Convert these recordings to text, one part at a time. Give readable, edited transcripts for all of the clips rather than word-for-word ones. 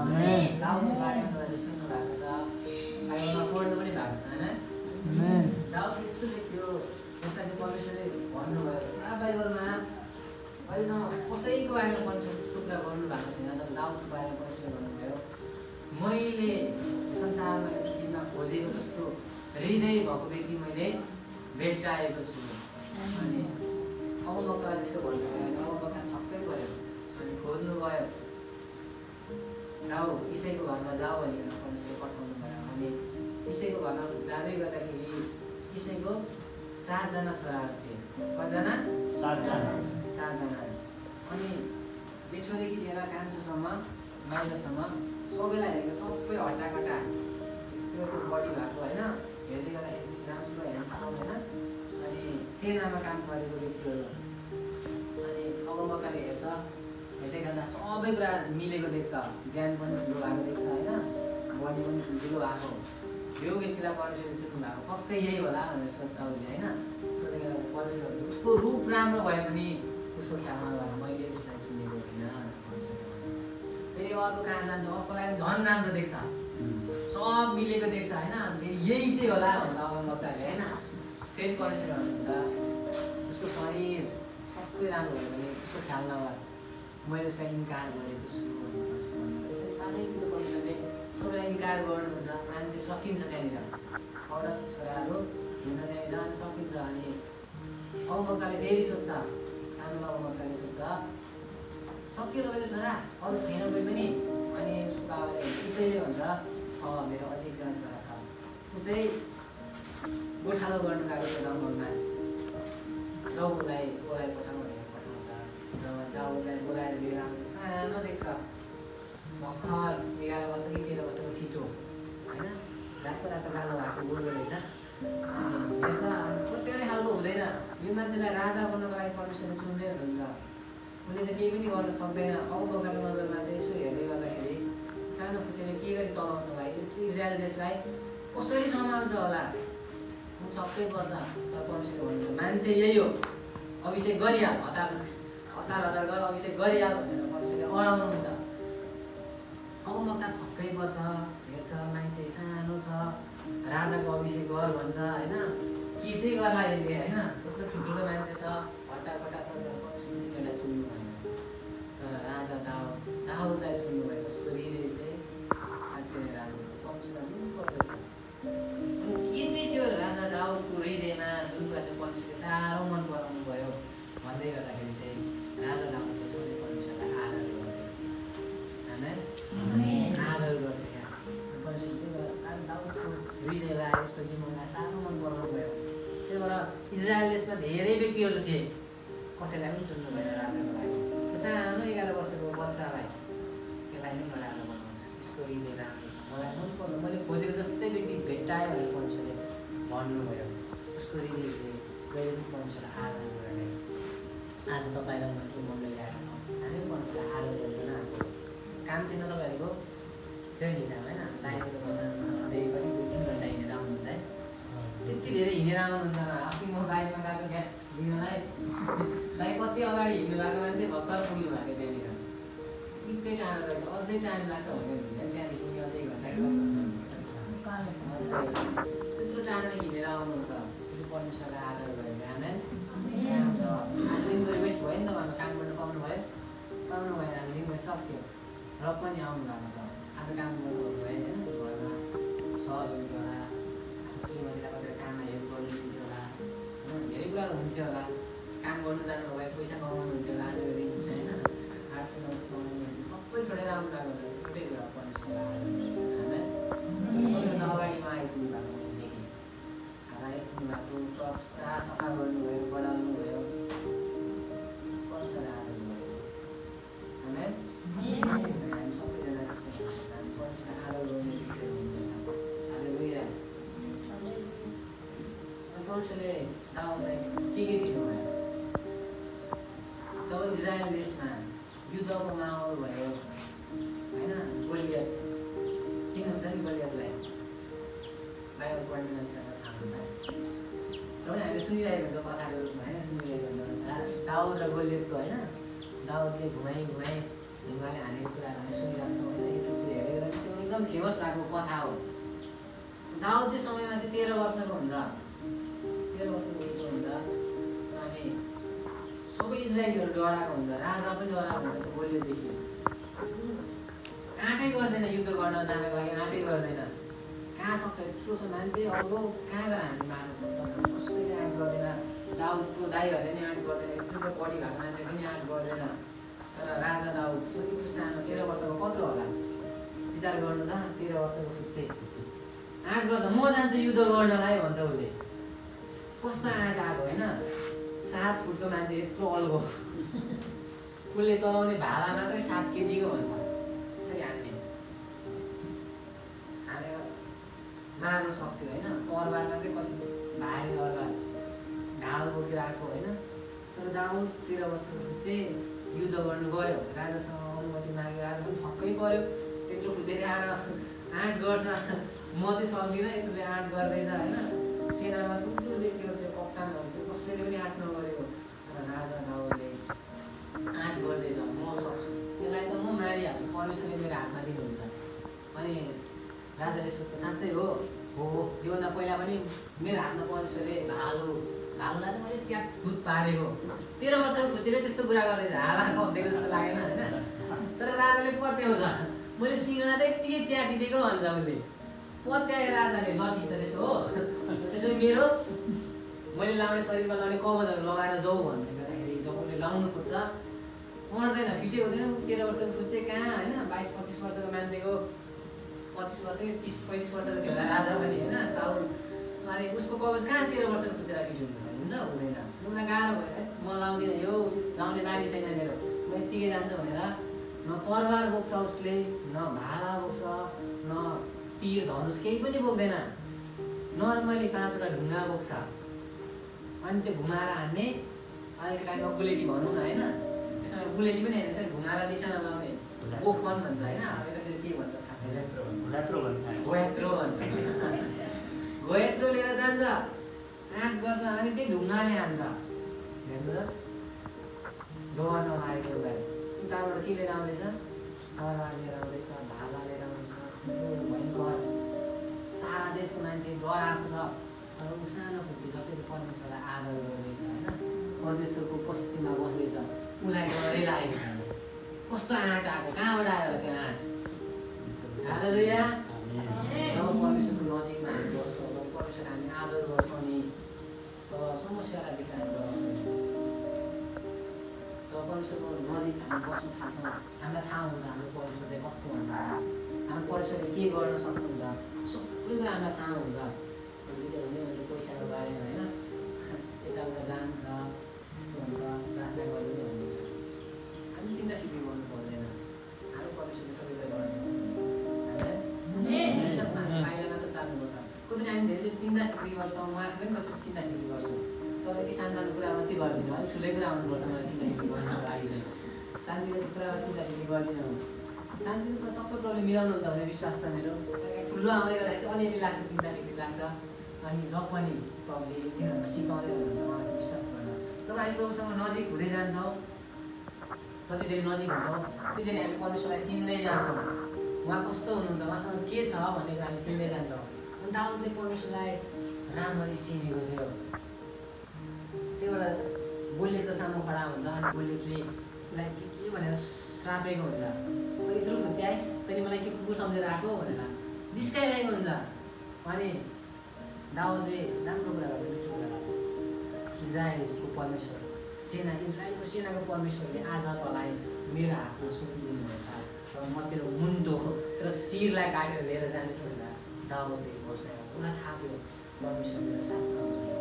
दाउदको बारेमा तपाईँले सुन्नु भएको छ, बाइबलमा पढ्नु पनि भएको छ होइन। दाउद चाहिँ यस्तो लेख्यो जसलाई चाहिँ परमेश्वरले भन्नुभयो। पुरा बाइबलमा अहिलेसम्म कसैको बारेमा परमेश्वरले त्यस्तो कुरा गर्नु भएको छैन, तर दाउदको बारेमा परमेश्वरले भन्नुभयो, मैले संसारमा यो पृथ्वीमा खोजेको जस्तो हृदय भएको व्यक्ति मैले भेट्टाएको छु। अनि अब मक्का त्यसो भन्नुभयो, अब मक्का छक्कै पऱ्यो। अनि खोज्नु गयो, जाऊ इसैको घरमा जाऊ भनेर परमेश्वरले पठाउनु भयो। अनि इसैको घरमा जाँदै गर्दाखेरि इसैको 7 जना छोराहरू थिए। कतिजना? 7 जना। अनि जेठोदेखि लिएर कान्छोसम्म माइलोसम्म सबैलाई हेरेको सबै हट्टाकट्टा त्यो बडी भएको होइन, हेर्दै गर्दाखेरि राम्रो ह्यान्डसम होइन, अनि सेनामा काम गरेको व्यक्तिहरू। अनि अगमबक्काले हेर्छ, हेर्दै गर्दा सबै कुरा मिलेको देख्छ, ज्यान पनि ठुलो भएको देख्छ होइन, बडी पनि ठुल्ठुलो भएको। यो व्यक्तिलाई परमेश्वरले चिन्नु भएको पक्कै यही होला भनेर सोध्छ उसले होइन। सोधेर परमेश्वर उसको रूप राम्रो भए पनि उसको ख्यालमा भएर मैले उसलाई चिनेको होइन भनेर परमेश्वरले भन्यो। फेरि अर्को कहाँ जान्छ, अर्कोलाई झन् राम्रो देख्छ, सब मिलेको देख्छ होइन, फेरि यही चाहिँ होला भन्छ अगमबक्काले होइन। फेरि परमेश्वरले भन्नुहुन्छ उसको शरीर सबै राम्रो भयो भने उसको ख्याल नगर, मैले उसलाई इन्कार गरेको छु भनेर तानै कुरो परमेश्वरले सबैलाई इन्कार गर्नुहुन्छ। मान्छे सकिन्छ त्यहाँनिर, 6वटा छोराहरू हुन्छ त्यहाँनिर, अनि सकिन्छ। अनि अगमबक्काले फेरि सोध्छ, सानो अगमबक्काले सोध्छ, सक्यो तपाईँको छोरा, अरू छैन कोही पनि? अनि उसको बाबाले त्यसैले भन्छ, छ मेरो अझै एकजना छोरा छ, ऊ चाहिँ गोठालो गर्नु गएको छ जङ्गलमा, जाऊ उसलाई पठाउँ भनेर पठाउँछ। दाउदलाई बोलाएर लिएर आउँछ, सानो देख्छ, भर्खर 11 वर्ष कि 13 वर्षको छिटो होइन, रातो रातो कालो भएको गोलो रहेछ। अनि हेर्छ कतिवटा खालको हुँदैन, यो मान्छेलाई राजा बन्नको लागि परमेश्वरले चुन्दै हुनुहुन्छ, उसले त केही पनि गर्न सक्दैन। अगमबक्काको नजरमा चाहिँ यसो हेर्दै गर्दाखेरि सानो पुच्चेले के गरी चलाउँछ होला, इजरायल देशलाई कसरी सम्हाल्छ होला, छक्कै पर्छ। तर परमेश्वरले भन्नुहुन्छ मान्छे यही हो, अभिषेक गरिहाल, हतार गरेर अभिषेक गरिहाल भनेर परमेश्वरले अडाउनुहुन्छ। अगमबक्का छक्कै पर्छ, हेर्छ मान्छे सानो छ, राजाको अभिषेक गर भन्छ होइन, के चाहिँ गर्ला यसले होइन, त्यत्रो ठुल्ठुलो मान्छे छ, हट्टाकट्टा छ, परमेश्वरले त्यसलाई चुन्नु भएन। तर राजा दाउदलाई चुन्नु भयो, जसको हृदय चाहिँ साँच्चै नै राम्रो, परमेश्वरलाई मन पर्दो थियो। के चाहिँ त्यो राजा दाउदको हृदयमा जुन कुरा चाहिँ परमेश्वरले साह्रो मन पराउनु भयो भन्दै गर्दाखेरि चाहिँ राजा दाउदले सधैँ परमेश्वरलाई आदर गर्थे, आदर गर्थे। क्या परमेश्वरले दाउदको हृदयलाई, उसको जीवनलाई साह्रो मन पराउनु भयो। त्यही भएर इजरायल देशमा धेरै व्यक्तिहरू थिए, कसैलाई पनि चुन्नु भएन राजाको लागि। सानो 11 वर्षको बच्चालाई त्यसलाई नै म राजा बनाउँछु, यसको हृदय राम्रो छ, मलाई मन पर्छ, मैले खोजेको जस्तै व्यक्ति भेट्टायो भनेर परमेश्वरले भन्नुभयो। उसको हृदय चाहिँ जहिले पनि परमेश्वरलाई आदर गर्ने। आज तपाईँलाई मसले मनले ल्याएको छ, हामी परमेश्वरलाई आदर गर्दैन आएको काम थिएन तपाईँहरूको थियो नि काम होइन, दाइको सधैँ पनि 2-3 घन्टा हिँडेर आउनुहुन्छ है, त्यति धेरै हिँडेर आउनुहुन्छ। अस्ति म बाइकमा गएको ग्यास लिनलाई, दाइ कति अगाडि हिँड्नु भएको मान्छे भर्खर पुग्नु भएको त्यहाँनिर, निकै टाढो रहेछ, अझै टाइम लाग्छ भने त्यहाँदेखि अझै घन्टा त्यत्रो टाढो हिँडेर आउनुहुन्छ। त्यो परमेश्वरलाई आदर गरेर आमेन आउँछ। आज दिनको वेस्ट भयो नि त, घरमा काम गर्नु पाउनु भएन, आज दिनको सक्यो र पनि आउनु भएको छ। आज काम गर्नुभएको भयो होइन, घरमा सहज हुन्थ्यो होला, श्रीमतीलाई कतिवटा काममा हेल्प गर्नु दिन्थ्यो होला होइन, धेरै कुराहरू हुन्थ्यो होला, काम गर्नु जानुभयो भए पैसा कमाउनु हुन्थ्यो होला आजको दिन होइन, 800-900 कमाउनु हुन्थ्यो, सबै छोडेर आउनु भएको छ। एउटै कुरा परमेश्वरलाई आदर आमेन। सबैभन्दा अगाडिमा आइपुग्नु भएको मैले देखेँ, आइपुग्नु भएको, चर्च पुरा सफा गर्नुभयो, बढाउनु भयो, परमेश्वरलाई आदर गर्नुभयो। आमेन। हामी सबैजना त्यस्तै हुन्छ, हामी परमेश्वरलाई आदर गर्ने व्यक्तिहरू हुनुपर्छ। हालेलुया। परमेश्वरले दाउदलाई के दिनुभयो? जब इजरायल देशमा युद्धको माहौल भयो होइन, गोलियत चिन्नुहुन्छ नि गोलियतलाई, बाइबल पढ्ने मान्छेहरूलाई थाहा छ र पनि हामीले सुनिरहेको हुन्छ कथाको रूपमा होइन, सुनिरहेको हुन्छ दाउद र गोलियतको होइन। दाउदले घुमाइ ढुङ्गाले हानेको कुराहरू हामी सुनिरहेको छौँ होइन, युट्युबतिर हेरेर त्यो एकदम फेमस भएको कथा हो। दाउद त्यो समयमा चाहिँ 13 वर्षको हुन्छ, 13 वर्षको हुन्छ अनि सबै इजरायलीहरू डराएको हुन्छ, राजा पनि डराएको हुन्छ त्यो गोलियतदेखि। आँटै गर्दैन युद्ध गर्न जानको लागि, आँटै गर्दैन। कहाँ सक्छ यत्रो छ मान्छे, अर्को कहाँ गएर हामी मार्न सक्छौँ, कसैले आँट गर्दैन। दाउदको दाइहरूले नि आँट गर्दैन, यत्रो बढी भएको मान्छे पनि आँट गर्दैन। तर राजा दाउद यत्रो सानो 13 वर्षको कत्रो होला विचार गर्नु त, 13 वर्षको फुच्चे आँट गर्छ, म जान्छु युद्ध गर्नलाई भन्छ उसले। कस्तो आँट आएको होइन, 7 फुटको मान्छे यत्रो अल्गो, उसले चलाउने भाला मात्रै 7 केजीको हुन्छ, यसरी हान्ने हानेर मार्नु सक्थ्यो होइन। तरबार मात्रै कति भारी तरबार ढाल बोकेर आएको होइन। तर दाउद 13 वर्षको चाहिँ युद्ध गर्नु गयो, राजासँग अनुमति माग्यो, राजा पनि छक्कै पऱ्यो, यत्रो फुचेर आएर आँट गर्छ, म चाहिँ सक्दिनँ, यत्रोले आँट गर्दैछ होइन। सेनामा ठुल्ठुलो त्यो कप्तानहरू थियो, कसैले पनि आँट नगरेको, तर राजा दाउदले आँट गर्दैछ, म सक्छु, यसलाई त म मारिहाल्छु, परमेश्वरले मेरो हातमा दिनुहुन्छ। अनि राजाले सोध्छ साँच्चै हो, योभन्दा पहिला पनि मेरो हातमा परमेश्वरले भालुलाई त मैले च्यातभुत पारेको, 13 वर्षको फुच्चेले त्यस्तो कुरा गर्दैछ, हाला खप्देको जस्तो लागेन होइन। तर राजाले पत्याउँछ, मैले सिंहलाई त यत्तिकै च्याटिदिएको भन्छ उसले। पत्याए राजाले, ल ठिक छ त्यसो हो, त्यसो मेरो मैले लाउने शरीरमा लाउने कवचहरू लगाएर जाऊ भन्ने गर्दाखेरि जब उसले लाउनु खोज्छ पर्दैन, फिटै हुँदैन। 13 वर्षको फुच्चे कहाँ होइन, 22-25 वर्षको मान्छेको, 25 वर्ष कि 30-35 वर्षको थियो होला राजा पनि होइन साउल, अनि उसको कवच कहाँ 13 वर्षको फुच्चेलाई फिट हुन्छ, हुँदैन। उसलाई गाह्रो भयो है, म लाउँदिनँ, यो लाउने बानी छैन मेरो, म यत्तिकै जान्छु भनेर न तरबार बोक्छ उसले, न भाला बोक्छ, न तीर धनुष केही पनि बोक्दैन, नर्मली 5वटा ढुङ्गा बोक्छ। अनि त्यो घुमाएर हान्ने, अहिलेको टाइममा गुलेटी भनौँ न होइन, त्यसमा गुलेटी पनि हेर्ने छ, घुमाएर निशाना लाउने बोकन भन्छ होइन, अब यतातिर के भन्छ थाहा छैन, गोयत्रो लिएर जान्छ, आँट गर्छ, अनि त्यो ढुङ्गाले हान्छ। हेर्नु त डर नलागेको उसलाई, उताबाट के लिएर आउँदैछ, तरबार लिएर आउँदैछ, भाला लिएर आउँदैछ, भयङ्कर सारा देशको मान्छे डराएको छ। तर ऊ सानो फुच्चे जसरी परमेश्वरलाई आदर गर्दैछ होइन, परमेश्वरको उपस्थितिमा बस्दैछ, उसलाई डरै लागेको छ। कस्तो आँट आएको, कहाँबाट आयो त्यो आँट, हालेलुया। जब परमेश्वरको नजिकमा हामी बस्छौँ, जब परमेश्वर हामी आदर गर्छौँ नि, तब समस्यालाई देखेर हामी डराउँदैन। जब परमेश्वरको नजिक हामी बस्नु थाल्छौँ, हामीलाई थाहा हुन्छ हाम्रो परमेश्वर चाहिँ कस्तो हुनुहुन्छ, हाम्रो परमेश्वरले के गर्न सक्नुहुन्छ, सबै कुरा हामीलाई थाहा हुन्छ। पैसाको बारेमा होइन, यताउता जान्छ, यस्तो हुन्छ, प्रार्थना गरिदिनु भन्ने हामी चिन्ता फिक्री गर्नु पर्दैन, हाम्रो परमेश्वरले सबै कुरा गर्न सक्नुहुन्छ। विश्वासमा हामी पाइला मात्र चाल्नुपर्छ। कति हामी धेरैचोटि चिन्ता फिक्री गर्छौँ, म आफै पनि कतिचोटि चिन्ता फिक्री गर्छु, तर यति सानो कुरामा चाहिँ गर्दिनँ, अलिक ठुलै कुरा आउनुपर्छ मलाई चिन्ता फिक्री गर्नुको लागि चाहिँ। शान्तिको कुरामा चिन्ता फिक्री गर्दिनँ, शान्तिको कुरा सबै कुराले मिलाउनुहुन्छ भन्ने विश्वास छ मेरो। ठुलो आउँदै गर्दाखेरि चाहिँ अलिअलि लाग्छ, चिन्ता फिक्री लाग्छ, अनि जब पनि प्रभुले तिनीहरूलाई सिकाउँदै हुनुहुन्छ उहाँको विश्वास गर्न। जब हामी प्रभुसँग नजिक हुँदै जान्छौँ, जति धेरै नजिक हुन्छौँ त्यति धेरै हामी परमेश्वरलाई चिन्दै जान्छौँ, उहाँ कस्तो हुनुहुन्छ, उहाँसँग के छ भन्ने कुरा हामी चिन्दै जान्छौँ। अनि दाउदले परमेश्वरलाई राम्ररी चिनेको थियो। त्यो एउटा गोलियतको सामु खडा हुन्छ, अनि गोलियतले उसलाई के भनेर श्रापेको हुन्छ, त यत्रो फुच्चे आइस्, तैँले मलाई के कुकुर सम्झेर आएको भनेर जिस्काइरहेको हुन्छ। अनि दाउदले राम्रो कुरा गर्छ, मिठो कुरा गर्छ, इजरायलको परमेश्वर, इजरायलको सेनाको परमेश्वरले आज तँलाई मेरो हातमा सुम्पिदिनुहुनेछ र म तेरो मुन्टो र शिरलाई काटेर लिएर जानेछु भनेर दाउदले घोषणा गर्छ। उसलाई थाहा थियो परमेश्वर मेरो साथमा हुनुहुन्छ,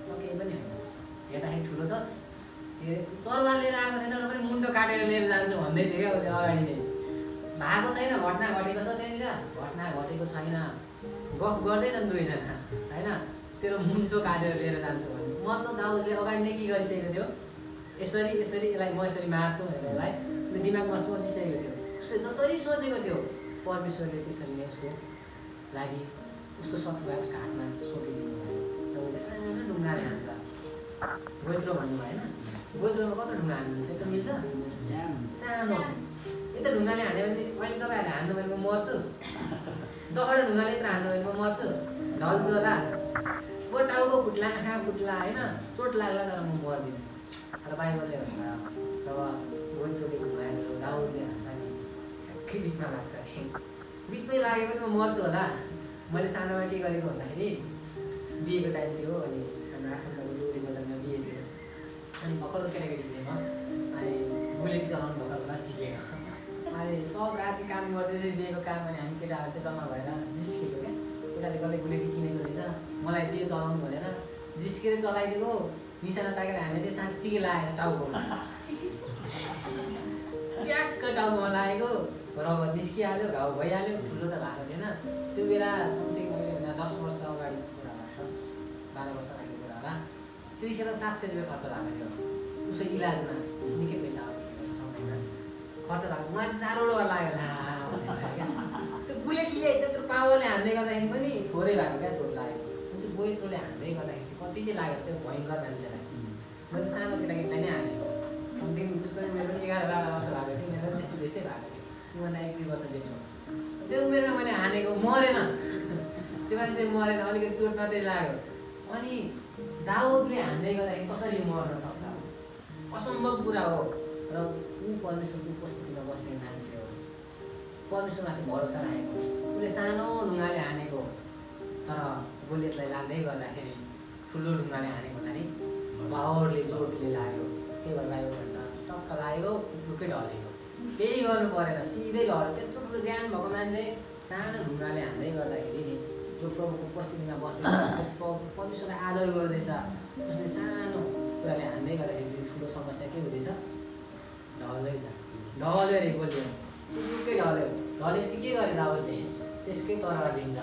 त केही पनि होइनस्, हेर्दाखेरि ठुलो छस्, तरबार लिएर आएको थिएन र पनि मुन्टो काटेर लिएर जान्छु भन्दै थियो क्या उसले अगाडि नै। भएको छैन, घटना घटेको छ त्यहाँनिर, घटना घटेको छैन, गफ गर्दैछन् दुवैजना होइन, तेरो मुन्टो काटेर लिएर जान्छु भने मतलब दाउदले अगाडि नै के गरिसकेको थियो, यसरी यसलाई म यसरी मार्छु भनेर उसलाई दिमागमा सोचिसकेको थियो। उसले जसरी सोचेको थियो परमेश्वरले त्यसरी नै उसको लागि उसको शत्रुलाई उसको हातमा सोपिदिनु भयो। त उसले सानो ढुङ्गाले हान्छ, गोइत्रो भन्नुभयो होइन, गोइत्रोमा कत्रो ढुङ्गा हान्नु चाहिँ त मिल्छ, सानो यता ढुङ्गाले हान्यो भने अहिले तपाईँहरूले हान्नु भने म मर्छु, दौडा ढुङ्गाले यत्र हान्नु भने म मर्छु, ढल्छु होला, म टाउको फुट्ला, आँखा फुट्ला होइन, चोट लाग्ला, तर म मर्दिनँ। तर बाइबलले भन्छ जब गोइचोटेको भएर दाउदले हान्छ नि ठ्याक्कै बिचमा लाग्छ अरे, बिचमै लाग्यो भने म मर्छु होला। मैले सानोमा के गरेको भन्दाखेरि बिहेको टाइम थियो, अनि हाम्रो आफन्तको लोरी बजारमा बिहे थियो, अनि भर्खर केटाकेटी थिएँ म, अनि बुलेट चलाउनु भर्खर सिकेको। अनि सब राति काम गर्दै थियो बिहेको काम, अनि हामी केटाहरू चाहिँ जम्मा भएर जिस्केको क्या, केटाले कसले बुलेट किनेको रहेछ मलाई दियो चलाउनु भनेर, जिस्केर चलाइदिएको, निशाना ताकेर हामीले साँच्चीकै लागेर टाउकोमा ट्याक्क टाउकोमा लागेको, रगत निस्किहाल्यो, घाउ भइहाल्यो, ठुलो त भएको थिएन त्यो बेला। समथिङ मैले 10 वर्ष अगाडि कुरा होला, 10-12 वर्ष अगाडि कुरा होला। त्यतिखेर 700 रुपियाँ खर्च भएको थियो उसको इलाजमा, निकै पैसा आएको समयमा खर्च भएको। मलाई चाहिँ साह्रो डर लाग्यो ला भनेर क्या, त्यो बुलेटले त्यत्रो पावरले हान्दै गर्दाखेरि पनि थोरै भएको क्या चोट लागेको, चाहिँ गोइ थ्रोले हान्दै गर्दाखेरि चाहिँ कति चाहिँ लाग्यो त्यो भयङ्कर मान्छेलाई। मैले त सानो केटाकेटीलाई नै हानेको, समथिङ उसको मेरो 11-12 वर्ष भएको थियो, मेरो त्यस्तै त्यस्तै भएको थियो, त्योभन्दा 1-2 वर्ष जेठो। त्यो उमेरमा मैले हानेको, मरेन त्यो मान्छे, मरेन, अलिकति चोट मात्रै लाग्यो। अनि दाउदले हान्दै गर्दाखेरि कसरी मर्न सक्छ, असम्भव कुरा हो। र ऊ परमेश्वरको उपस्थितिमा बस्ने मान्छे हो, परमेश्वरमाथि भरोसा राखेको, उसले सानो ढुङ्गाले हानेको, तर गोलियतलाई लाग्दै गर्दाखेरि ठुलो ढुङ्गाले हानेको हुँदाखेरि पावरले चोटले लाग्यो। त्यही भएर बाइबल भन्छ टक्क लागेको टुक्कै ढलेको, केही गर्नु परेन, सिधै लड्यो। त्यत्रो ठुलो ज्यान भएको मान्छे सानो ढुङ्गाले हान्दै गर्दाखेरि नि, जो प्रभुको उपस्थितिमा बस्दैछ, परमेश्वरलाई आदर गर्दैछ, उसले सानो कुराले हान्दै गर्दाखेरि ठुलो समस्या के हुँदैछ, ढल्दैछ। ढल्यो अरे गोलियो, टुक्कै ढल्यो। ढलेपछि के गर्यो दाउदले, त्यसकै तरवार लिन्छ,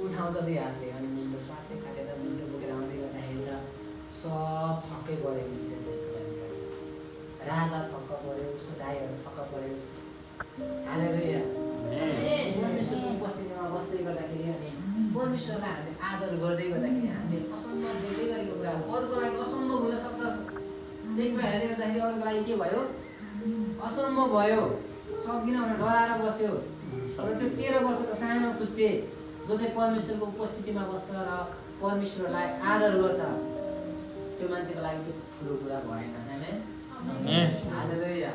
उठाउँछ 2 हातले, अनि मिल्दो च्वाट्टै काटेर मिल्दो बोकेर आउँदै गर्दाखेरि त सब छक्कै पऱ्यो। त्यस्तो मान्छे राजा छक्क पऱ्यो, उसको दाइहरू छक्क पऱ्यो। हालेलुया। परमेश्वरको उपस्थितिमा बस्दै गर्दाखेरि अनि परमेश्वरलाई हामीले आदर गर्दै गर्दाखेरि हामीले असम्भव देख्दै गरेको कुरा हो। अरूको लागि असम्भव हुन सक्छ, त्यही कुरा हेर्दै गर्दाखेरि अरूको लागि के भयो, असम्भव भयो, सक्दिनँ भनेर डराएर बस्यो। र त्यो 13 वर्षको सानो फुच्चे जो चाहिँ परमेश्वरको उपस्थितिमा बस्छ र परमेश्वरलाई आदर गर्छ, त्यो मान्छेको लागि त्यो ठुलो कुरा भएन। हालेलुया।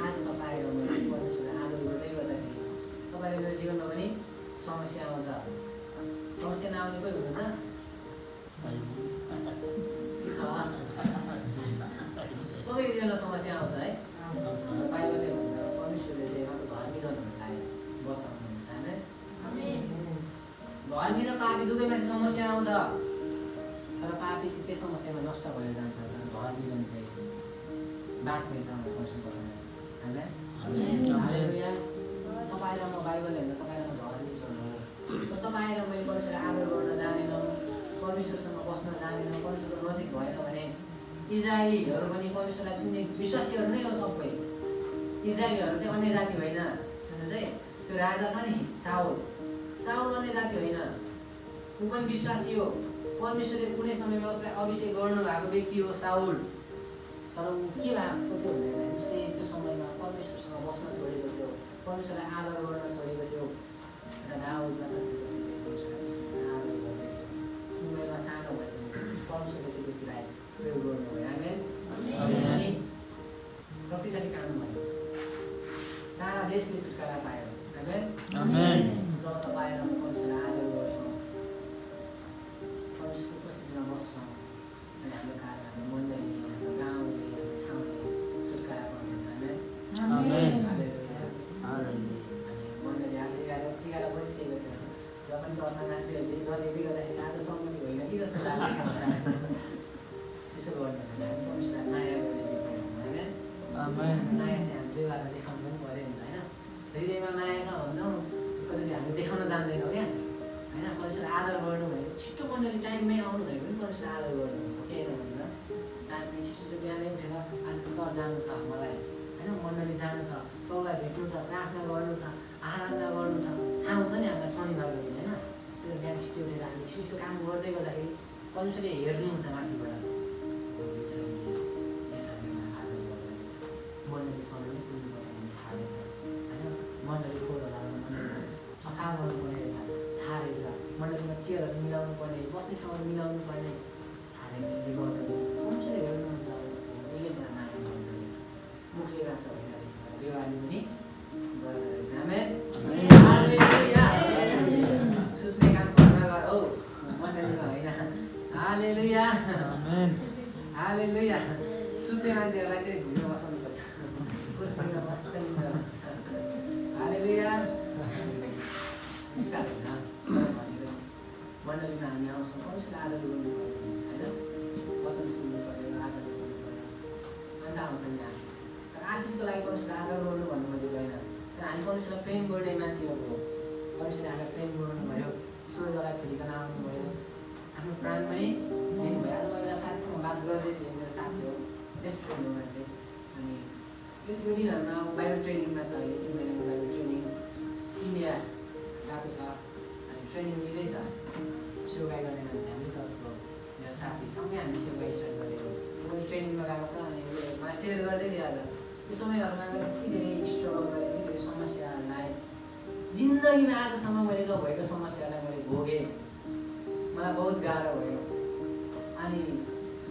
आज तपाईँ र मैले परमेश्वरलाई आदर गर्दै गर्दाखेरि तपाईँले मेरो जीवनमा पनि समस्या आउँछ। समस्या नआउने कोही हुनुहुन्छ? सबैको जीवनमा समस्या आउँछ है। बाइबलले भन्छ परमेश्वरले चाहिँ मात्र धर्मी जनहरूलाई बचाउनुहुन्छ। धर्मी र पापी दुवैमाथि समस्या आउँछ, तर पापी चाहिँ त्यो समस्यामा नष्ट भएर जान्छ, तर धर्मी जन चाहिँ बाँच्ने छ, हालेलुया। तपाईँ र म बाइबल हेर्दा तपाईँ र म धर्मी जन हो। तपाईँ र मैले परमेश्वरलाई आदर गर्न जानेनौँ, परमेश्वरसँग बस्न जानेनौँ, परमेश्वरको नजिक भएन भने इजरायलीहरू पनि परमेश्वरलाई चिन्ने विश्वासीहरू नै हो सबै। इजरायलीहरू चाहिँ अन्य जाति होइन। सुन्नुहोस् है, त्यो राजा छ नि साउल, साउल अन्य जाति होइन, ऊ पनि विश्वासी हो। परमेश्वरले कुनै समयमा उसलाई अभिषेक गर्नुभएको व्यक्ति हो साउल। तर ऊ के भएको थियो भने उसले त्यो समयमा परमेश्वरसँग बस्न छोडेको थियो, परमेश्वरलाई आदर गर्न छोडेको थियो। र दाउदमा त परमेश्वरलाई आदर गर्दै उमेरमा सानो भएको परमेश्वरले त्यो व्यक्तिलाई प्रयोग गर्नुभयो। अनि शक्तिशाली काम भयो, सारा देशले छुटकारा पायो। जब तपाईँ र म परमेश्वरलाई आदर गर्छौँ, परमेश्वरको उपस्थितिमा बस्छौँ, अनि हाम्रो कारण हाम्रो मण्डली, हाम्रो गाउँले, हाम्रो ठाउँले छुटकारा पाउनेछ। अनि मण्डली आज 11 बजिसकेको थियो, र पनि चर्चा मान्छेहरूले नदेख्दै गर्दाखेरि आज सम्मति होइन कि जस्तो लाग्यो। त्यसो गर्दैन, हामी परमेश्वरलाई माया गर्ने देखाउनु होइन। माया चाहिँ हामी व्यवहारमा देखाउनु पनि पऱ्यो नि होइन। हृदयमा माया छ भन्छौँ, कसरी हामी देखाउन जान्दैनौँ क्या होइन। परमेश्वरलाई आदर गर्नु भनेको छिट्टो मण्डली टाइममै आउनु भनेको पनि परमेश्वरलाई आदर गर्नु हो, केही नभनेर टाइममै छिटो बिहानै उठेर आज चर्च जानु छ मलाई होइन, मण्डली जानु छ, प्रभुलाई भेट्नु छ, प्रार्थना गर्नु छ, आराधना गर्नु छ। थाहा हुन्छ नि हामीलाई शनिबारको दिन होइन, त्यो बिहान छिटो उठेर हामी छिटो काम गर्दै गर्दाखेरि परमेश्वरले हेर्नुहुन्छ माथिबाट, मण्डली सँगै पुग्नुपर्छ भन्ने थालेछ होइन मण्डली खोलहरू मण्डली सफा गर्नुपर्ने रहेछ थाहा रहेछ मण्डलीमा चेयरहरू मिलाउनु पर्ने बस्ने ठाउँहरू मिलाउनु पर्ने थाहा रहेछ यसले गर्दो रहेछ परमेश्वरले हेर्नुहुन्छ उसले त्यहाँ माया गर्दो रहेछ मुखले मात्र होइन व्यवहारले पनि गर्दो रहेछ आमेन हालेलुया सुत्ने काम गर्न गर हौ मण्डलीमा होइन हालेलुया आमेन हालेलुया सुत्ने मान्छेहरूलाई चाहिँ घुम्न बसाउनुपर्छ कुर्सीमा बस्दै हालेलुया त्यसकारण भनेको मण्डलीमा हामी आउँछौँ परमेश्वरले आदर गर्नु पऱ्यो होइन वचन सुन्नु पऱ्यो आदर गर्नु पऱ्यो अन्त आउँछ नि आशिष तर आशिषको लागि परमेश्वरले आदर गर्नु भन्नु खोजेको होइन तर हामी परमेश्वरलाई प्रेम गर्ने मान्छेहरू हो परमेश्वरले हामीलाई प्रेम गर्नुभयो स्वर्गलाई छोडिकन आउनुभयो आफ्नो प्राण पनि दिनुभयो आज म एउटा साथीसँग बात गर्दै थिएँ मेरो साथी हो बेस्ट फ्रेन्ड हो मान्छे अनि यो दिनहरूमा बाइबल ट्रेनिङमा छ अहिले 3 महिनाको बाइबल ट्रेनिङ इन्डिया गएको छ अनि ट्रेनिङ लिँदैछ सेवाई गर्ने मान्छे हाम्रो चर्चको मेरो साथी सँगै हामी सेवाई स्टार्ट गरेको उसले ट्रेनिङमा गएको छ अनि उसले मलाई सेयर गर्दै थियो आज यो समयहरूमा मैले यति धेरै स्ट्रगल गरेँ यति धेरै समस्याहरूलाई जिन्दगीमा आजसम्म मैले नभएको समस्याहरूलाई मैले भोगेँ मलाई बहुत गाह्रो भयो अनि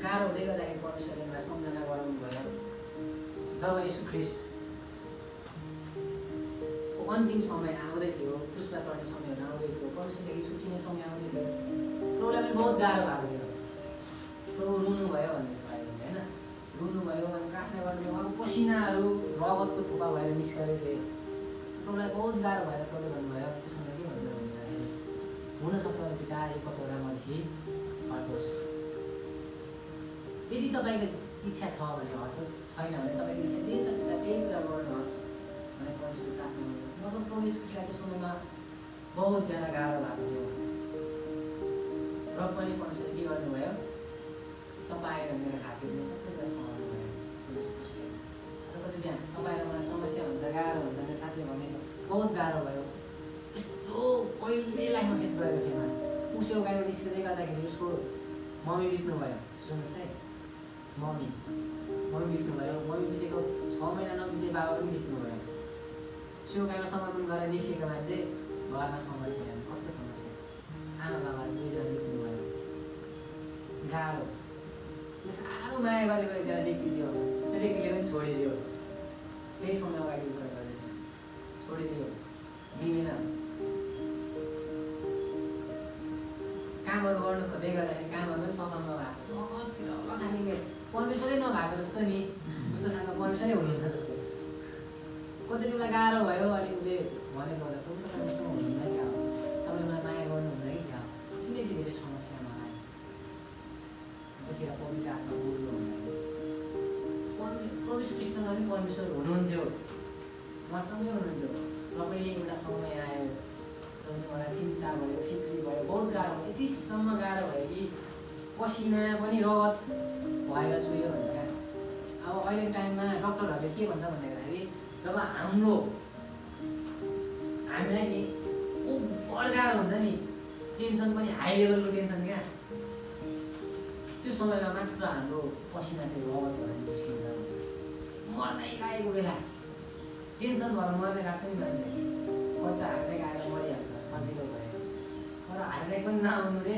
गाह्रो हुँदै गर्दाखेरि परमेश्वरले मलाई सम्झना गराउनु भयो जब यीशु ख्रीष्टको अन्तिम समय आउँदै थियो क्रुसमा चढ्ने समयहरू आउँदै थियो परमेश्वरदेखि छुट्टिने समय आउँदै थियो प्रभुलाई पनि बहुत गाह्रो भएको थियो प्रभु रुनुभयो भन्ने छ होइन रुनुभयो अनि प्रार्थना गर्नुभयो अब पसिनाहरू रगतको थुपा भएर निस्केको थिए प्रभुलाई बहुत गाह्रो भएर प्रभुले भन्नुभयो त्यो समय के भन्नु भन्दाखेरि हुनसक्छ पिता एक कचौरामध्ये हटोस् यदि तपाईँको इच्छा छ भने हटोस् छैन भने तपाईँको इच्छा जे छ पिता त्यही कुरा गर्नुहोस् भनेर परमेश्वरले प्रार्थना गर्नुभयो मतलब प्रभु यीशु ख्रीष्टको समयमा बहुत ज्यादा गाह्रो भएको थियो र पनि परमेश्वरले के गर्नुभयो तपाईँ र मेरो खातिर सबै कुरा समाउनु भयो कति बिहान तपाईँ र मलाई समस्या हुन्छ गाह्रो हुन्छ भने साथीले भनेको बहुत गाह्रो भयो यस्तो कहिले लाइफमा फेस गरेको थिएन ऊ सेवाइबाट निस्किँदै गर्दाखेरि उसको मम्मी बित्नु भयो सुन्नुहोस् है मम्मी बित्नु भयो मम्मी बितेको 6 महिना नबित्दै बाबा पनि बित्नु भयो सेवाइमा समर्पण गरेर निस्केको मान्छे घरमा समस्या कस्तो समस्या आमा बाबा दुईजना बित्नु भयो गाह्रो साह्रो माया गरेको एकजना व्यक्ति थियो त्यो व्यक्तिले पनि छोडिदियो त्यही समय अगाडि कुरा गर्दैछ छोडिदियो मिलेन कामहरू गर्नु खोज्दै गर्दाखेरि कामहरू पनि सफल नभएको सबतिर लथालिङ्गे परमेश्वरै नभएको जस्तो नि उसको साथमा परमेश्वरै हुनुहुन्न जस्तो कति बेला गाह्रो भयो अनि उसले भनेको होला तपाईँ परमेश्वर हुनुहुन्न क्या हो तपाईँले मलाई माया गर्नुहुन्न कि क्या हो किन यति धेरै समस्या मलाई त्यतिखेर पवित्र आत्मा बोल्नु हुँदैन परमेश्वर कृष्णमा पनि परमेश्वर हुनुहुन्थ्यो उहाँसँगै हुनुहुन्थ्यो र पनि एउटा समय आयो जुन चाहिँ मलाई चिन्ता भयो फिक्री भयो बहुत गाह्रो भयो यतिसम्म गाह्रो भयो कि पसिना पनि रगत भएर छुयो भन्छ क्या अब अहिलेको टाइममा डक्टरहरूले के भन्छ भन्दाखेरि जब हामीलाई नि ओभर गाह्रो हुन्छ नि टेन्सन पनि हाई लेभलको टेन्सन क्या त्यो समयमा मात्र हाम्रो पसिना चाहिँ रगत भएर निस्किन्छ मर्नै लागेको बेला टेन्सन भएर मर्ने लाग्छ नि मान्छे कति त हार्ट एट्याक आएर मरिहाल्छ सजिलो भयो तर हार्ट एट्याक पनि नआउनु रे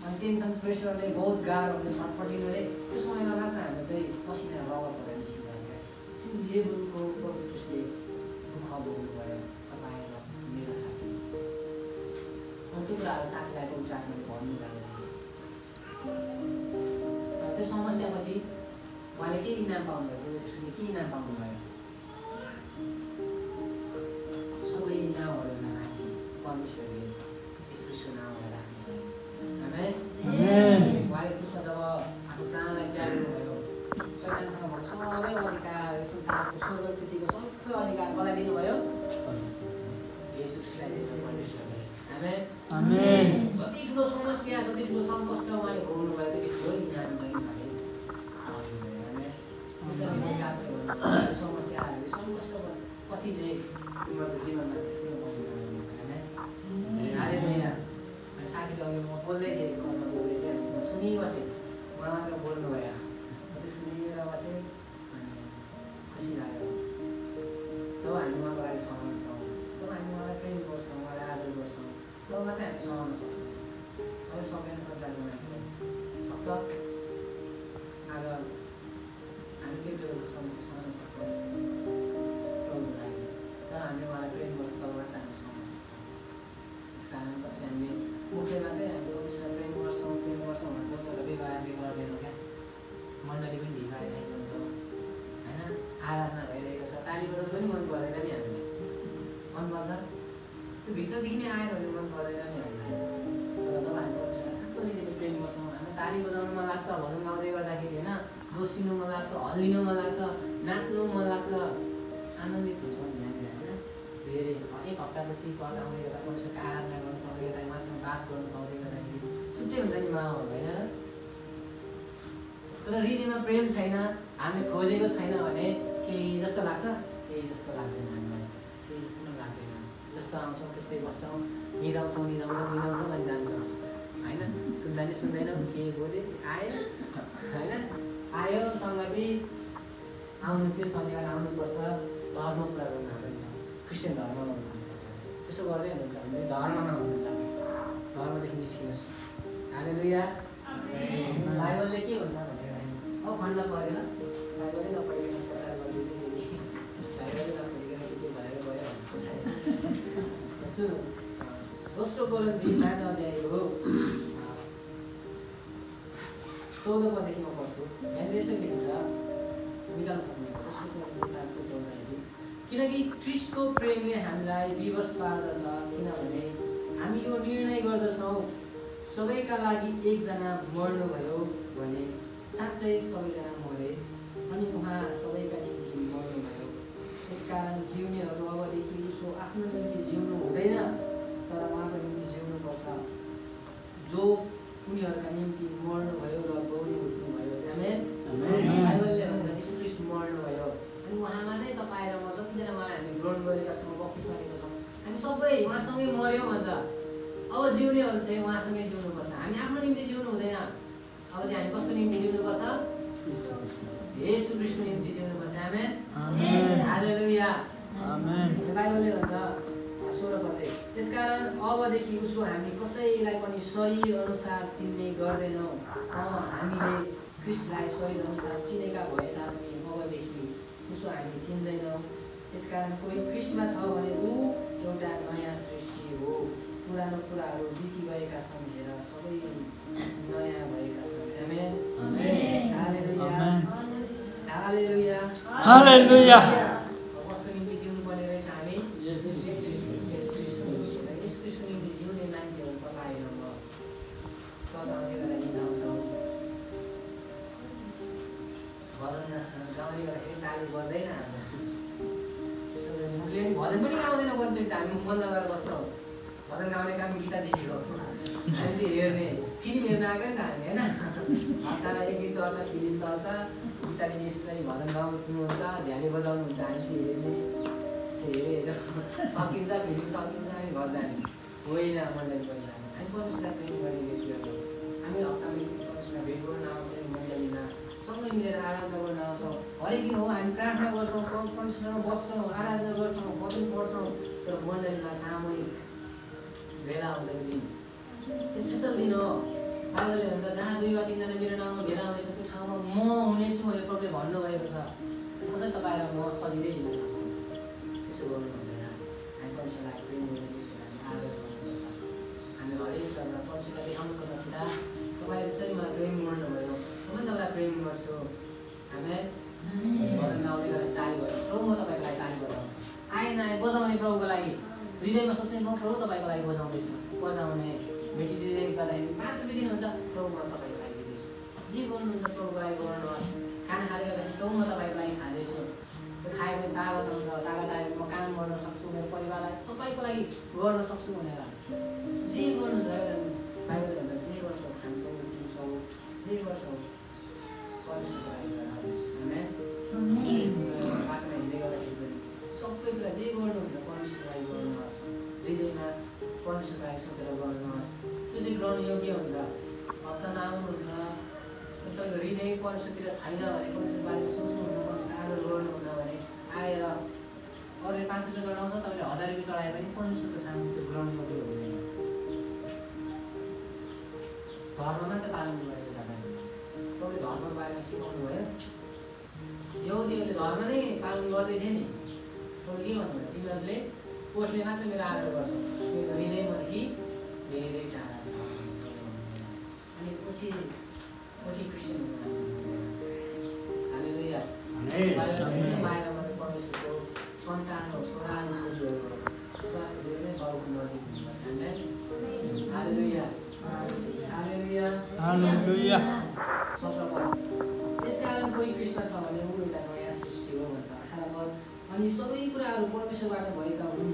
अनि टेन्सन प्रेसरले बहुत गाह्रो हुन्छ छटपटिनु रे त्यो समयमा मात्र हाम्रो चाहिँ पसिना रगत भएर निस्किन्छ क्या त्यो लेभलको प्रोसेसले दुःख भोग्नु भयो तपाईँ र मेरो खातिर त्यो कुराहरू साथीलाई त उठाएर भन्नु लाग्यो त्यो समस्यापछि उहाँले के इनाम पाउनुभयो यसले के इनाम पाउनुभयो सबै इनामहरूमा माथि परमेश्वरले यसको नामलाई राख्नुभयो उहाँले त्यसमा जब आफ्नो प्राणलाई त्याग्नुभयो शैतानसँग भन्नु सबै अधिकार संसारको स्वर्गपतिको सबै अधिकार कसलाई दिनुभयो येशू ख्रीष्टलाई परमेश्वरले आमेन जति ठुलो समस्या जति ठुलो सङ्कष्ट उहाँले भोग्नु भयो त्यति ठुलो इनाम चाहिँ समस्याहरू सङ्कष्ट पछि चाहिँ उनीहरूको जीवनमा चाहिँ ठुलो परिवर्तन साथीले अघि म बोल्दै थिएँ कलमा बोल्दै थिएँ म सुनिबसेँ उहाँ मात्र बोल्नु भयो म चाहिँ सुनेर बसेँ अनि खुसी लाग्यो जब हामी उहाँको लागि सहन्छौँ, जब हामी उहाँलाई प्रेम गर्छौँ, उहाँलाई आदर गर्छौँ, तब मात्रै हामी सहन सक्छौँ। अरू सक्दैन संसारको मान्छेले सक्छ। आज हामी के कुरोको समस्या सहन सक्छौँ प्रभुको लागि, जब हामीले उहाँलाई प्रेम गर्छौँ तब मात्रै हामी सहन सक्छौँ। त्यस कारण कसरी हामीले मुखले मात्रै हामी प्रभुसँग प्रेम गर्छौँ भन्छौँ, तर विवाह गर्दैनौँ क्या। मण्डली पनि ढिला आइरहेको हुन्छ होइन, आराधना भइरहेको छ, ताली बजाउनु पनि मन पर्दैन नि हामीले, मन पर्छ त्यो भित्रदेखि नै आएर भने मन पर्दैन नि हामीलाई। तर जब हामी प्रभुसँग साँचो रीतिले प्रेम गर्छौँ, हामी ताली बजाउनु मन लाग्छ, भजन गाउँदै गर्दाखेरि होइन, जोसिनु मन लाग्छ, हल्लिनु मन लाग्छ, नाच्नु मन लाग्छ, आनन्दित हुन्छौँ नि हामीले होइन। धेरै एक हप्तापछि चर्च आउँदै गर्दा प्रभुसँग आराधना गर्नु पाउँदै गर्दा उहाँसँग बात गर्नु पाउँदै गर्दाखेरि छुट्टै हुन्छ नि माहौल होइन। तर हृदयमा प्रेम छैन, हामीले खोजेको छैन भने केही जस्तो लाग्छ, केही जस्तो लाग्दैन हामीलाई, केही जस्तो पनि लाग्दैन। जस्तो आउँछौँ त्यस्तै बस्छौँ, निदाउँछौँ अनि जान्छौँ होइन, सुन्दा नि सुन्दैनौँ, के बोल्यो आयो होइन, आयो सङ्गति आउनु थियो, शनिबार आउनुपर्छ, धर्म पुरा गर्नु हाल्दैन, क्रिस्चियन धर्ममा हुनुहुन्छ त्यसो गर्दै हुनुहुन्छ भने धर्ममा हुनुहुन्छ, धर्मदेखि निस्किनुहोस्। हालेलुया। बाइबलले के हुन्छ भनेर अब खण्ड पऱ्यो, बाइबलै नपढिकन प्रचार गर्दैछु, बाइबलै नपढिकन के भएर गयो सुन्नु। दोस्रो कोरिन्थी 5 अध्यायको 14 पददेखि म पढ्छु। यहाँ यसो लेख्छ, निकाल्न सक्नुहुन्छ। दोस्रो कोरिन्थी 5 को 14 किनकि ख्रीष्टको प्रेमले हामीलाई विवश पार्दछ, किनभने हामी यो निर्णय गर्दछौँ सबैका लागि एकजना मर्नुभयो भने साँच्चै सबैजना मरे अनि उहाँ सबैका निम्ति मर्नुभयो। त्यसकारण जिउनेहरू अबदेखि उसो आफ्नो निम्ति जिउनु हुँदैन, तर उहाँको निम्ति जिउनुपर्छ जो उनीहरूका निम्ति मर्नुभयो र गौरी उठ्नुभयो। बाइबलले भन्छ यीशु ख्रीष्ट मर्नुभयो अनि उहाँमा नै तपाईँ र म जतिजना उहाँलाई हामी ग्रहण गरेका छौँ, बक्तिस्मा लिएका छौँ, हामी सबै उहाँसँगै मर्यौँ भन्छ। अब जिउनेहरू चाहिँ उहाँसँगै जिउनुपर्छ, हामी आफ्नो निम्ति जिउनु हुँदैन। अब चाहिँ हामी कसको निम्ति जिउनुपर्छ? येशू ख्रीष्टको निम्ति जिउनुपर्छ। आमेन, हालेलुया, आमेन। बाइबलले भन्छ 16 पदले, त्यसकारण अबदेखि उसो हामी कसैलाई पनि शरीर अनुसार चिन्ने गर्दैनौँ। हामीले ख्रीष्टलाई शरीर अनुसार चिनेका भए तापनि अबदेखि उसो हामी चिन्दैनौँ। त्यसकारण कोही ख्रीष्टमा छ भने ऊ एउटा नयाँ सृष्टि हो, पुरानो कुराहरू बिति गएका छन्, हेर सबै नयाँ भएका छन्। आमेन, हालेलुया, हालेलुया, हालेलुया। कसको निम्ति जिउनु पर्ने रहेछ हामी? येशू ख्रीष्टको निम्ति जिउने मान्छेहरू तपाईँ र म। चर्च आउने बेला गीत गाउँछौँ, भजन गाउने गर्दाखेरि ताली गर्दैन हाम्रो, मुखले पनि भजन पनि गाउँदैन। कतिचोटि हामी बन्द गरेर बस्छौँ, भजन गाउने काम गीता देखेको हामी चाहिँ हेर्ने, फिल्म हेर्न आएको नि त हामी होइन। हप्तामा एक दिन चल्छ, फिल्म चल्छ, गीताले यसरी भजन गाउनुहुन्छ, झ्याले बजाउनुहुन्छ, हामी चाहिँ हेर्ने, हेरेर सकिन्छ, फिल्म सकिन्छ अनि घर जाने होइन। मण्डली पहिला हामी परमेश्वरलाई प्रेम गर्ने व्यक्तिहरू, हामी हप्तामा एकचोटि परमेश्वरलाई भेट गर्न आउँछौँ, मण्डलीमा सँगै मिलेर आराधना गर्न आउँछौँ। हरेक दिन हो हामी प्रार्थना गर्छौँ, परमेश्वरसँग बस्छौँ, आराधना गर्छौँ, वचन पढ्छौँ। तर मण्डलीमा सामूहिक भेला हुन्छ त्यो दिन, स्पेसल दिन हो। बाइबलले भन्छ जहाँ 2 वा 3 जना मेरो नाउँमा भेला हुनेछ त्यो ठाउँमा म हुनेछु भनेर प्रभुले भन्नुभएको छ। कसरी तपाईँ र म सजिलै दिन सक्छौँ? त्यसो गर्नु हुँदैन। हामी परमेश्वरलाई प्रेम गर्ने, हामी आदर गर्नुपर्छ। हामी हरेक कुरामा परमेश्वरलाई देखाउनुपर्छ, पिता तपाईँ जसरी मलाई प्रेम गर्नुभयो म पनि तपाईँलाई प्रेम गर्छु। हामी भजन गाउँदै गर्दा ताली गर्छौँ, प्रभु म तपाईँको लागि ताली बजाउँछु। आए बजाउने प्रभुको लागि, हृदयमा सोच्ने म प्रभु तपाईँको लागि बजाउँदैछु, बजाउने भेटिदिँदै गर्दाखेरि 5 रुपियाँ दिनुहुन्छ, प्रभु म तपाईँको लागि दिँदैछु। जे गर्नुहुन्छ प्रभुको लागि गर्नुहोस्। खाना खाँदै गर्दाखेरि प्रभु म तपाईँको लागि खाँदैछु, त्यो खायो भने तागत आउँछ, तागत आयो भने म काम गर्न सक्छु, मेरो परिवारलाई तपाईँको लागि गर्न सक्छु भनेर जे गर्नुहुन्छ। बाइबलले भन्छ जे गर्छौ, खान्छौ, पिउँछौ, जे गर्छौ परमेश्वरको लागि गर। आमेन। बाटोमा हिँड्दै गर्दाखेरि पनि सबै कुरा जे गर्नुहुन्छ परमेश्वरको लागि गर्नुहोस्, हृदयमा परमेश्वरको लागि सोचेर गर्नुहोस्। त्यो चाहिँ ग्रहण योग्य हुन्छ। हप्तामा आउनुहुन्छ, तपाईँको हृदय परमेश्वरतिर छैन भने, परमेश्वरको बारेमा सोच्नुहुन्न, परमेश्वर आदर गर्नुहुन्न भने आएर अरूले 5 रुपियाँ चढाउँछ, तपाईँले 1000 रुपियाँ चढाए पनि परमेश्वरको सामु त्यो ग्रहण गर्नु हुँदैन। धर्म मात्र पालन गरेको तपाईँले। तपाईँले धर्मको बारेमा सिकाउनु भयो। यहुदीहरूले धर्म नै पालन गर्दै थिए नि। तपाईँले के भन्नुभयो? तिमीहरूले कोठले मात्र मेरो आदर गर्छ, मेरो हृदयदेखि धेरै टाढा छ। अनि कोठी क्रिस्चियन हालेलुया। बाहिर मात्रै परमेश्वरको सन्तान हो, छोरा अनि छोरीहरूको छोराछोरीहरू नै बाबुको नजिक हुनुपर्छ। हालेलुया हालेलुया हालेलुया। 17 पद। त्यसकारण कोही कृष्ण छ भने ऊ एउटा नयाँ सृष्टि हो भन्छ। 18 पद। अनि सबै कुराहरू परमेश्वरबाट भएका हुन्,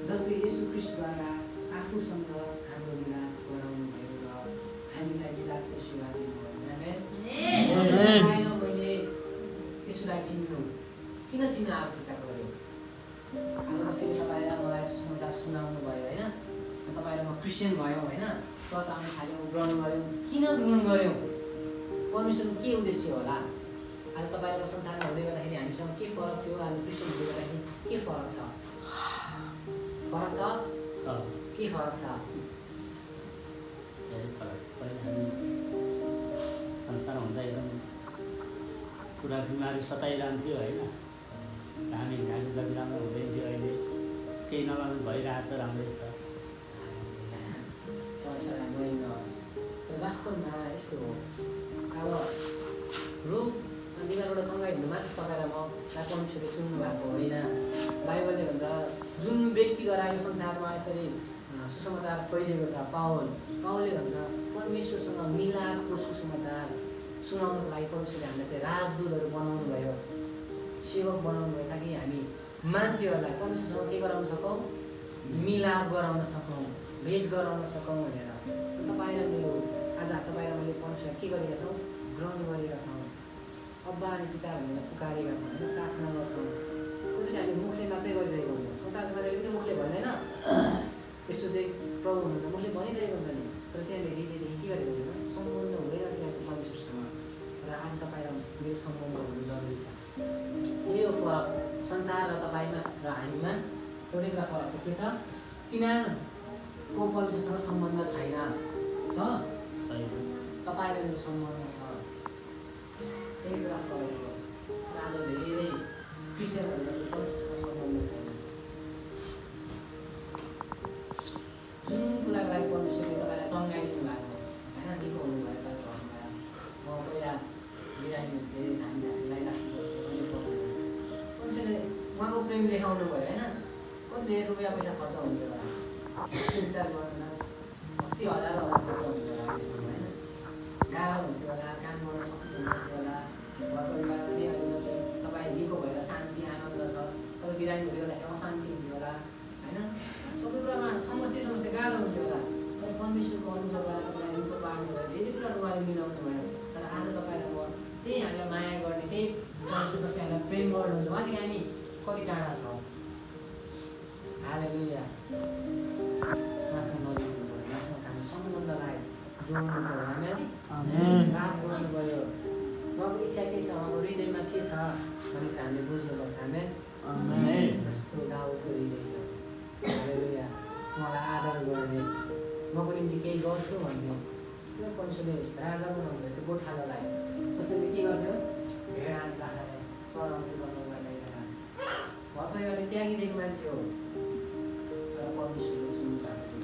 जसले यीशु ख्रीष्टद्वारा आफूसँग हाम्रो मिलाप गराउनु भयो र हामीलाई मिलापको सेवा दिनुभयो। मैले यसुलाई चिन्नु किन चिन्न आवश्यकता पर्यो? आज कसैले तपाईँलाई मलाई सुसमाचार सुनाउनु भयो होइन, तपाईँलाई म क्रिस्चियन भयौँ होइन, चर्च आउनु थाल्यौँ, ग्रहण गऱ्यौँ। किन ग्रहण गऱ्यौँ? परमेश्वरको के उद्देश्य होला? आज तपाईँको संसारमा हुँदै गर्दाखेरि हामीसँग के फरक थियो? आज क्रिस्चियन हुँदै गर्दाखेरि के फरक छ? फरक छ? के फरक छ? संसार हुँदा एकदम पुरा बिमारी सताइरहन्थ्यो होइन, हामी घाँटी जति राम्रो हुँदै थियो, अहिले केही नराम्रो भइरहेको छ, राम्रै छ। वास्तवमा यस्तो हो, अब रोग बिमारबाट सँगै हुनु मात्र तपाईँलाई म परमेश्वरले चुन्नु भएको होइन। बाइबलले भन्छ जुन व्यक्तिद्वारा यो संसारमा यसरी सुसमाचार फैलिएको छ, पावलले भन्छ परमेश्वरसँग मिलापको सुसमाचार सुनाउनको लागि परमेश्वरले हामीलाई चाहिँ राजदूतहरू बनाउनु भयो, सेवक बनाउनु भयो, ताकि हामी मान्छेहरूलाई परमेश्वरसँग के गराउन सकौँ? मिलाप गराउन सकौँ, भेट गराउन सकौँ भनेर। तपाईँलाई मेरो आज तपाईँलाई मैले परमेश्वर के गरेका छौँ? ग्रहण गरेका छौँ। अब्बा अनि पिता भनेर पुकारेका छौँ होइन, प्रार्थना गर्छौँ। कसरी हामी मुखले मात्रै गरिरहेको हुन्छौँ? संसारमा जहिले पनि मुखले भन्दैन, यसो चाहिँ प्रभु हुनुहुन्छ, मुखले भनिरहेको हुन्छ नि, तर त्यहाँनिर हृदयदेखि के गरेको हुँदैन? सम्बन्ध हुँदैन त्यहाँको परमेश्वरसँग। र आज तपाईँलाई मेरो सम्बन्ध हुनु जरुरी छ। यही हो फरक संसार र तपाईँमा र हामीमा। एउटै कुरा फरक छ, के छ? तिनीहरूको परमेश्वरसँग सम्बन्ध छैन, छ तपाईँलाई मेरो सम्बन्ध छ। त्यही कुरा फरक हो। आज धेरै क्रिस्चियनहरूलाई चाहिँ परमेश्वरसँग सम्बन्ध छैन। जुन कुराको लागि परमेश्वरले तपाईँलाई चङ्गाइदिनु भएको होइन, निको हुनुभयो तपाईँको घरमा। म पहिला बिरामी हुन्थेँ, हामीलाई राख्नु पर्थ्यो, परमेश्वरले उहाँको प्रेम देखाउनु भयो होइन। कति धेरै रुपियाँ पैसा खर्च हुन्थ्यो होला, सुविचार गर्न कति हजारौँ हजार खर्च हुन्थ्यो होला यसमा होइन। गाह्रो हुन्थ्यो होला, काम गर्न सक्नुहुन्थ्यो होला, घर परिवार पनि अहिले जति तपाईँ निको भएर शान्ति आनन्द छ, तर बिरामी हुँदै गर्दाखेरि अशान्ति हुन्थ्यो होला होइन। सबै कुरामा समस्या गाह्रो हुन्थ्यो होला, तर परमेश्वरको अनुग्रहबाट तपाईँलाई निको पार्नु भयो, धेरै कुराहरू उहाँले मिलाउनु भयो। तर आज तपाईँलाई म त्यही हामीलाई माया गर्ने, त्यही परमेश्वर जसले हामीलाई प्रेम गर्नुहुन्छ, उहाँदेखि हामी कति टाढा छौँ। हालेलुया। उहाँसँग नजिक हुनु पऱ्यो, उहाँसँग हामी सम्बन्धलाई जोड्नु पऱ्यो, हामी बात गर्नु पऱ्यो। उहाँको इच्छा के छ, उहाँको हृदयमा के छ भनेर हामीले बुझ्नुपर्छ। हामी जस्तो दाउदको हृदय थियो, हालेलुया, उहाँलाई आदर गर्ने, मको निम्ति केही गर्छु भन्ने। किन परमेश्वरले राजा बनाउनुभयो त्यो गोठालोलाई? कसैले के गर्थ्यो? भेडा अनि बाख्रालाई चराउनु जङ्गलमा ल्याइरहेर घर परिवारले त्यागिदिएको मान्छे हो, तर परमेश्वरले चुन्नु चाहेको